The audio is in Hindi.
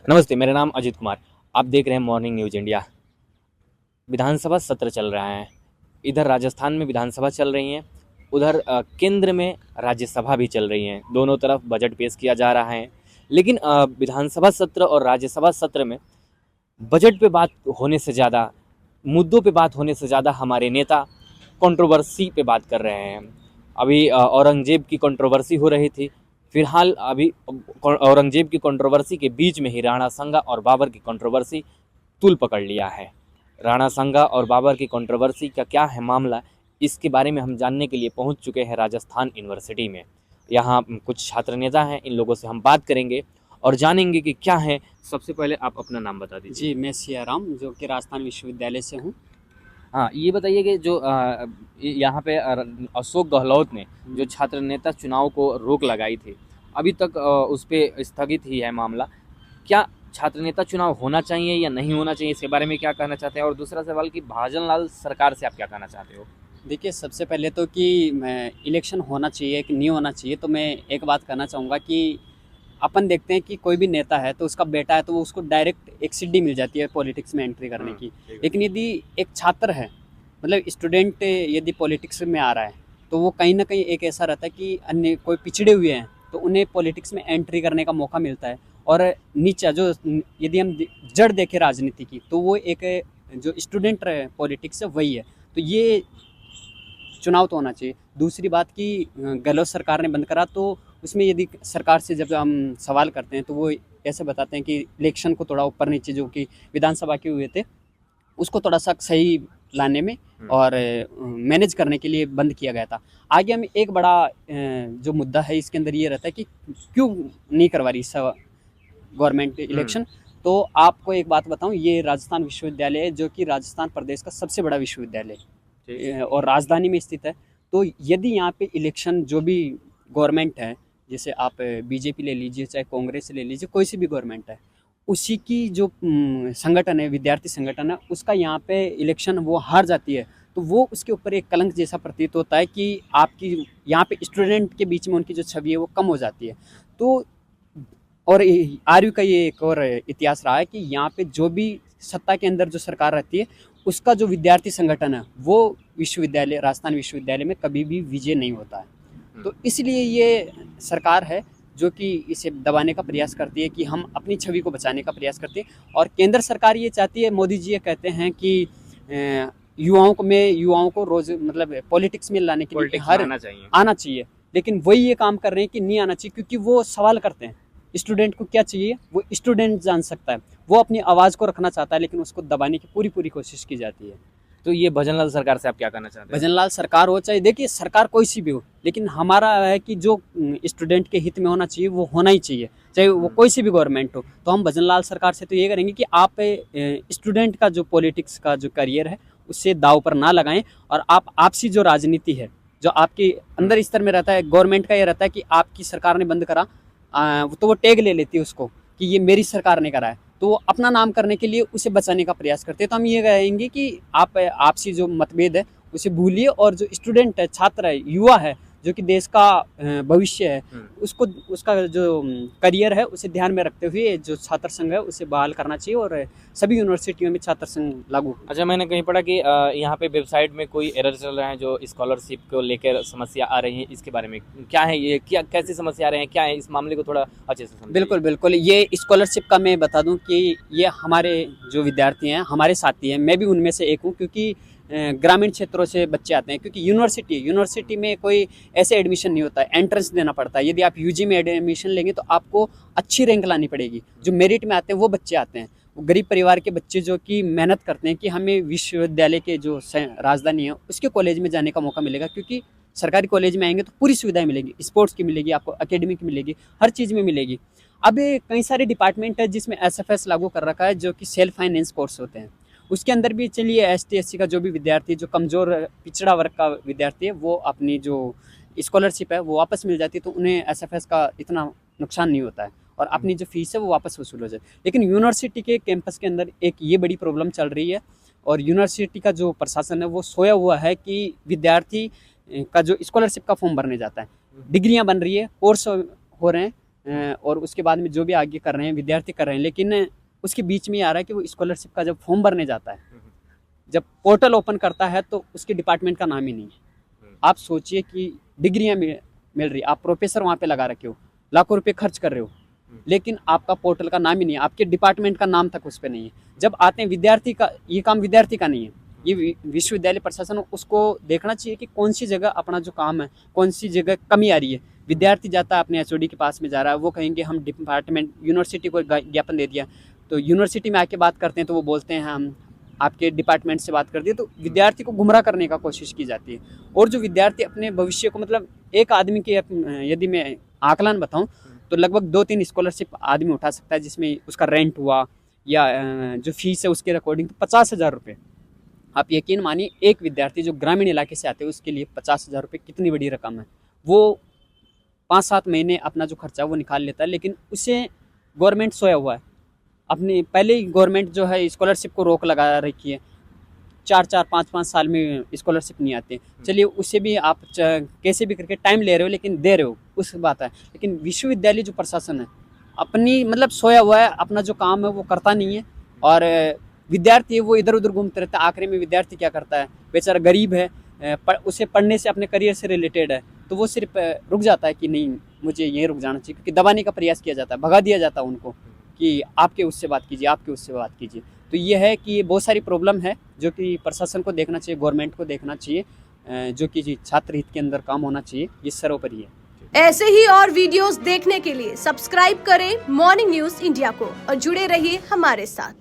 नमस्ते, मेरा नाम अजित कुमार। आप देख रहे हैं मॉर्निंग न्यूज़ इंडिया। विधानसभा सत्र चल रहा है। इधर राजस्थान में विधानसभा चल रही है, उधर केंद्र में राज्यसभा भी चल रही है। दोनों तरफ बजट पेश किया जा रहा है। लेकिन विधानसभा सत्र और राज्यसभा सत्र में बजट पे बात होने से ज़्यादा, मुद्दों पे बात होने से ज़्यादा हमारे नेता कंट्रोवर्सी पे बात कर रहे हैं। अभी औरंगजेब की कंट्रोवर्सी हो रही थी। फिलहाल अभी औरंगजेब की कंट्रोवर्सी के बीच में ही राणा संगा और बाबर की कंट्रोवर्सी तूल पकड़ लिया है। राणा संगा और बाबर की कंट्रोवर्सी का क्या है मामला, इसके बारे में हम जानने के लिए पहुंच चुके हैं राजस्थान यूनिवर्सिटी में। यहाँ कुछ छात्र नेता हैं, इन लोगों से हम बात करेंगे और जानेंगे कि क्या है। सबसे पहले आप अपना नाम बता दीजिए। जी, मैं सियाराम जो कि राजस्थान विश्वविद्यालय से हूँ। हाँ, ये बताइए कि जो यहाँ पे अशोक गहलोत ने जो छात्र नेता चुनाव को रोक लगाई थी, अभी तक उस पर स्थगित ही है मामला। क्या छात्र नेता चुनाव होना चाहिए या नहीं होना चाहिए, इसके बारे में क्या कहना चाहते हैं? और दूसरा सवाल कि भाजन लाल सरकार से आप क्या कहना चाहते हो? देखिए, सबसे पहले तो कि मैं इलेक्शन होना चाहिए कि नहीं होना चाहिए, तो मैं एक बात कहना चाहूँगा कि अपन देखते हैं कि कोई भी नेता है तो उसका बेटा है तो उसको डायरेक्ट एक सीढ़ी मिल जाती है पॉलिटिक्स में एंट्री करने की। लेकिन यदि एक छात्र है, मतलब स्टूडेंट यदि पॉलिटिक्स में आ रहा है, तो वो कहीं ना कहीं एक ऐसा रहता है कि अन्य कोई पिछड़े हुए हैं तो उन्हें पॉलिटिक्स में एंट्री करने का मौका मिलता है। और नीचा जो, यदि हम जड़ देखें राजनीति की, तो वो एक जो स्टूडेंट पॉलिटिक्स है वही है। तो ये चुनाव तो होना चाहिए। दूसरी बात कि गहलोत सरकार ने बंद करा, तो उसमें यदि सरकार से जब हम सवाल करते हैं तो वो ऐसे बताते हैं कि इलेक्शन को थोड़ा ऊपर नीचे जो कि विधानसभा के हुए थे उसको थोड़ा सा सही लाने में और मैनेज करने के लिए बंद किया गया था। आगे हम एक बड़ा जो मुद्दा है इसके अंदर ये रहता है कि क्यों नहीं करवा रही गवर्नमेंट इलेक्शन। तो आपको एक बात बताऊं, ये राजस्थान विश्वविद्यालय है जो कि राजस्थान प्रदेश का सबसे बड़ा विश्वविद्यालय है और राजधानी में स्थित है। तो यदि यहाँ पे इलेक्शन जो भी गवर्नमेंट है, जैसे आप बीजेपी ले लीजिए चाहे कांग्रेस ले लीजिए, कोई सी भी गवर्नमेंट है, उसी की जो संगठन है, विद्यार्थी संगठन है, उसका यहाँ पे इलेक्शन वो हार जाती है, तो वो उसके ऊपर एक कलंक जैसा प्रतीत होता है कि आपकी यहाँ पे स्टूडेंट के बीच में उनकी जो छवि है वो कम हो जाती है। तो और आर्यू का ये एक और इतिहास रहा है कि यहाँ पे जो भी सत्ता के अंदर जो सरकार रहती है, उसका जो विद्यार्थी संगठन है वो विश्वविद्यालय, राजस्थान विश्वविद्यालय में कभी भी विजय नहीं होता है। तो इसलिए ये सरकार है जो कि इसे दबाने का प्रयास करती है कि हम अपनी छवि को बचाने का प्रयास करते हैं। और केंद्र सरकार ये चाहती है, मोदी जी ये कहते हैं कि युवाओं को रोज मतलब पॉलिटिक्स में लाने के लिए हर आना चाहिए। लेकिन वही ये काम कर रहे हैं कि नहीं आना चाहिए, क्योंकि वो सवाल करते हैं स्टूडेंट को क्या चाहिए वो स्टूडेंट जान सकता है। वो अपनी आवाज़ को रखना चाहता है लेकिन उसको दबाने की पूरी पूरी कोशिश की जाती है। तो ये भजन लाल सरकार से आप क्या कहना चाहते हैं? भजन लाल सरकार हो चाहे, देखिए सरकार कोई सी भी हो, लेकिन हमारा है कि जो स्टूडेंट के हित में होना चाहिए वो होना ही चाहिए, चाहे वो कोई सी भी गवर्नमेंट हो। तो हम भजन लाल सरकार से तो ये करेंगे कि आप स्टूडेंट का जो पॉलिटिक्स का जो करियर है उससे दाव पर ना लगाएं, और आप आपसी जो राजनीति है जो आपके अंदर स्तर में रहता है, गवर्नमेंट का ये रहता है कि आपकी सरकार ने बंद करा, तो वो टैग ले लेती है उसको कि ये मेरी सरकार ने करा है, तो वो अपना नाम करने के लिए उसे बचाने का प्रयास करते हैं। तो हम ये कहेंगे कि आप आपसी जो मतभेद है उसे भूलिए, और जो स्टूडेंट है, छात्र है, युवा है, जो कि देश का भविष्य है, उसको उसका जो करियर है उसे ध्यान में रखते हुए जो छात्र संघ है उसे बहाल करना चाहिए और सभी यूनिवर्सिटियों में छात्र संघ लागू। अच्छा, मैंने कहीं पढ़ा कि यहाँ पे वेबसाइट में कोई एरर चल रहा है, जो स्कॉलरशिप को लेकर समस्या आ रही है, इसके बारे में क्या है, ये क्या कैसी समस्या आ रही है, क्या है इस मामले को थोड़ा अच्छे से समझिए। बिल्कुल बिल्कुल, ये स्कॉलरशिप का मैं बता दूं कि ये हमारे जो विद्यार्थी हैं, हमारे साथी हैं, मैं भी उनमें से एक हूं, क्योंकि ग्रामीण क्षेत्रों से बच्चे आते हैं। क्योंकि यूनिवर्सिटी में कोई ऐसे एडमिशन नहीं होता है, एंट्रेंस देना पड़ता है। यदि आप यूजी में एडमिशन लेंगे तो आपको अच्छी रैंक लानी पड़ेगी। जो मेरिट में आते हैं वो बच्चे आते हैं, वो गरीब परिवार के बच्चे जो कि मेहनत करते हैं कि हमें विश्वविद्यालय के जो राजधानी है उसके कॉलेज में जाने का मौका मिलेगा, क्योंकि सरकारी कॉलेज में आएंगे तो पूरी सुविधाएं मिलेगी, स्पोर्ट्स की मिलेगी, आपको एकेडमिक मिलेगी, हर चीज़ में मिलेगी। अब कई सारे डिपार्टमेंट है जिसमें एसएफएस लागू कर रखा है, जो कि सेल्फ फाइनेंस कोर्स होते हैं। उसके अंदर भी चलिए एसटी एससी का जो भी विद्यार्थी, जो कमज़ोर पिछड़ा वर्ग का विद्यार्थी है, वो अपनी जो स्कॉलरशिप है वो वापस मिल जाती है, तो उन्हें एसएफएस का इतना नुकसान नहीं होता है और अपनी जो फीस है वो वापस वसूल हो जाए। लेकिन यूनिवर्सिटी के कैंपस के अंदर एक ये बड़ी प्रॉब्लम चल रही है, और यूनिवर्सिटी का जो प्रशासन है वो सोया हुआ है कि विद्यार्थी का जो स्कॉलरशिप का फॉर्म भरने जाता है, डिग्रियां बन रही है, कोर्स हो रहे हैं, और उसके बाद में जो भी आगे कर रहे हैं विद्यार्थी कर रहे हैं, लेकिन उसके बीच में ये आ रहा है कि वो स्कॉलरशिप का जब फॉर्म भरने जाता है, जब पोर्टल ओपन करता है तो उसके डिपार्टमेंट का नाम ही नहीं है। आप सोचिए कि डिग्रियां मिल रही, आप प्रोफेसर वहाँ पे लगा रखे हो, लाखों रुपए खर्च कर रहे हो, लेकिन आपका पोर्टल का नाम ही नहीं है, आपके डिपार्टमेंट का नाम तक उस पर नहीं है। जब आते हैं विद्यार्थी का, ये काम विद्यार्थी का नहीं है, ये विश्वविद्यालय प्रशासन उसको देखना चाहिए कि कौन सी जगह अपना जो काम है, कौन सी जगह कमी आ रही है। विद्यार्थी जाता है अपने एचओडी के पास में जा रहा है, वो कहेंगे हम डिपार्टमेंट यूनिवर्सिटी को ज्ञापन दे दिया, तो यूनिवर्सिटी में आके बात करते हैं तो वो बोलते हैं हम आपके डिपार्टमेंट से बात कर दिए, तो विद्यार्थी को गुमराह करने का कोशिश की जाती है। और जो विद्यार्थी अपने भविष्य को, मतलब एक आदमी के यदि मैं आकलन बताऊं तो लगभग 2-3 स्कॉलरशिप आदमी उठा सकता है, जिसमें उसका रेंट हुआ या जो फीस है उसके अकॉर्डिंग तो 50,000 रुपये। आप यकीन मानिए एक विद्यार्थी जो ग्रामीण इलाके से आते हैं उसके लिए 50,000 रुपये कितनी बड़ी रकम है। वो 5-7 महीने अपना जो खर्चा वो निकाल लेता है, लेकिन उसे गवर्नमेंट सोया हुआ है। अपनी पहले ही गवर्नमेंट जो है स्कॉलरशिप को रोक लगा रखी है, 4-4, 5-5 साल में स्कॉलरशिप नहीं आते। चलिए उससे भी आप कैसे भी करके टाइम ले रहे हो लेकिन दे रहे हो, उस बात है। लेकिन विश्वविद्यालय जो प्रशासन है अपनी मतलब सोया हुआ है, अपना जो काम है वो करता नहीं है, और विद्यार्थी है वो इधर उधर घूमते रहता है। आखिरी में विद्यार्थी क्या करता है, बेचारा गरीब है, उसे पढ़ने से अपने करियर से रिलेटेड है, तो वो सिर्फ रुक जाता है कि नहीं मुझे यहीं रुक जाना चाहिए, क्योंकि दबाने का प्रयास किया जाता है, भगा दिया जाता है उनको कि आपके उससे बात कीजिए, आपके उससे बात कीजिए। तो ये है कि बहुत सारी प्रॉब्लम है जो कि प्रशासन को देखना चाहिए, गवर्नमेंट को देखना चाहिए, जो कि छात्र हित के अंदर काम होना चाहिए, ये सर्वोपरि है। ऐसे ही और वीडियोस देखने के लिए सब्सक्राइब करें मॉर्निंग न्यूज इंडिया को और जुड़े रहिए हमारे साथ।